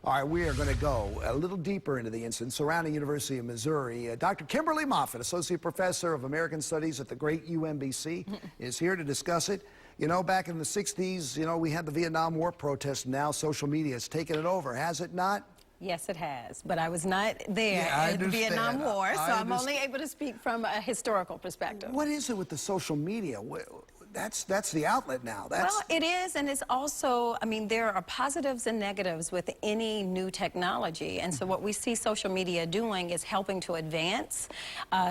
All right, we are going to go a little deeper into the incident surrounding University of Missouri. Dr. Kimberly Moffitt, Associate Professor of American Studies at the great UMBC, is here to discuss it. You know, back in the 60s, you know, we had the Vietnam War protests. Now social media has taken it over, has it not? Yes, it has, but I was not there at the Vietnam War, so I'm only able to speak from a historical perspective. What is it with the social media? That's the outlet now. Well, it is, and it's also, I mean, there are positives and negatives with any new technology, and so what we see social media doing is helping to advance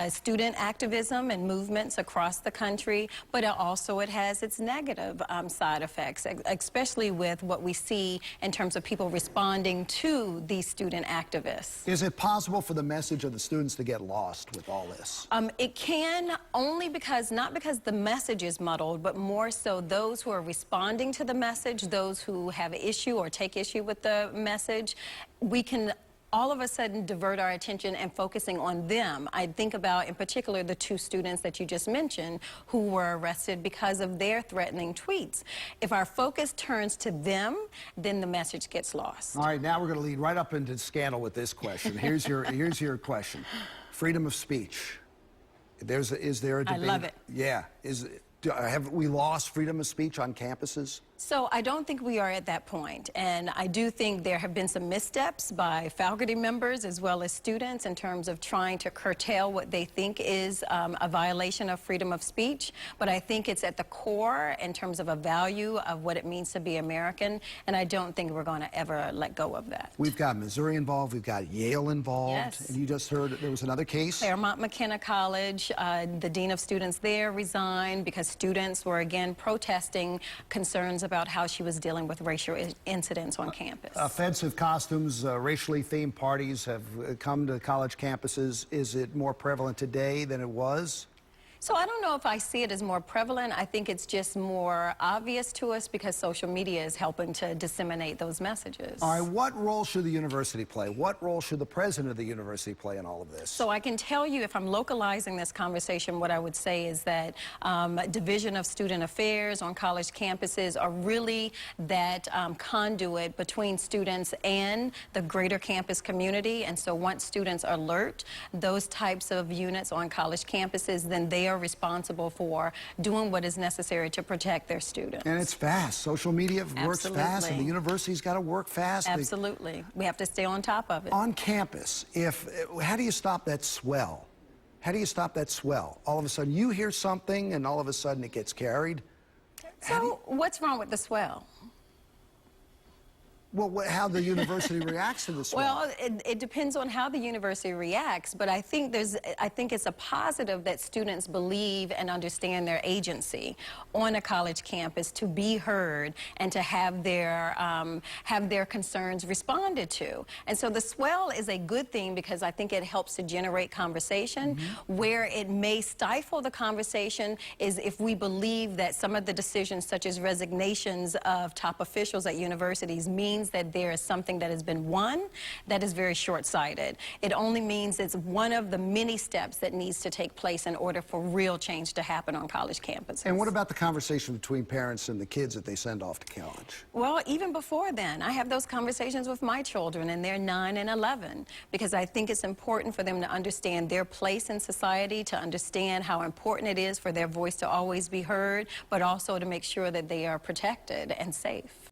student activism and movements across the country, but it has its negative side effects, especially with what we see in terms of people responding to these student activists. Is it possible for the message of the students to get lost with all this? It can, only because, not because the message is muddled, but more so those who are responding to the message, those who have issue or take issue with the message, we can all of a sudden divert our attention and focusing on them. I think about, in particular, the two students that you just mentioned who were arrested because of their threatening tweets. If our focus turns to them, then the message gets lost. All right, now we're going to lead right up into scandal with this question. Here's your question. Freedom of speech. Is there a debate? I love it. Yeah. Have we lost freedom of speech on campuses? So I don't think we are at that point, and I do think there have been some missteps by faculty members as well as students in terms of trying to curtail what they think is a violation of freedom of speech, but I think it's at the core in terms of a value of what it means to be American, and I don't think we're going to ever let go of that. We've got Missouri involved, we've got Yale involved, yes. And you just heard there was another case? Claremont McKenna College, the dean of students there resigned because students were again protesting concerns about how she was dealing with racial incidents on campus. Offensive costumes, racially themed parties have come to college campuses. Is it more prevalent today than it was? So I don't know if I see it as more prevalent. I think it's just more obvious to us because social media is helping to disseminate those messages. All right, what role should the university play? What role should the president of the university play in all of this? So I can tell you, if I'm localizing this conversation, what I would say is that Division of Student Affairs on college campuses are really that conduit between students and the greater campus community. And so once students alert those types of units on college campuses, then they are responsible for doing what is necessary to protect their students. And it's fast. Social media works Absolutely. fast, and the university's got to work fast. Absolutely. We have to stay on top of it. On campus, how do you stop that swell? How do you stop that swell? All of a sudden you hear something, and all of a sudden it gets carried. So what's wrong with the swell? Well, how the university reacts to this one. Well, it depends on how the university reacts, but I think it's a positive that students believe and understand their agency on a college campus to be heard and to have their concerns responded to. And so the swell is a good thing because I think it helps to generate conversation. Where it may stifle the conversation is if we believe that some of the decisions, such as resignations of top officials at universities, means that there is something that has been won that is very short-sighted. It only means it's one of the many steps that needs to take place in order for real change to happen on college campuses. And what about the conversation between parents and the kids that they send off to college? Well, even before then, I have those conversations with my children, and they're 9 and 11, because I think it's important for them to understand their place in society, to understand how important it is for their voice to always be heard, but also to make sure that they are protected and safe.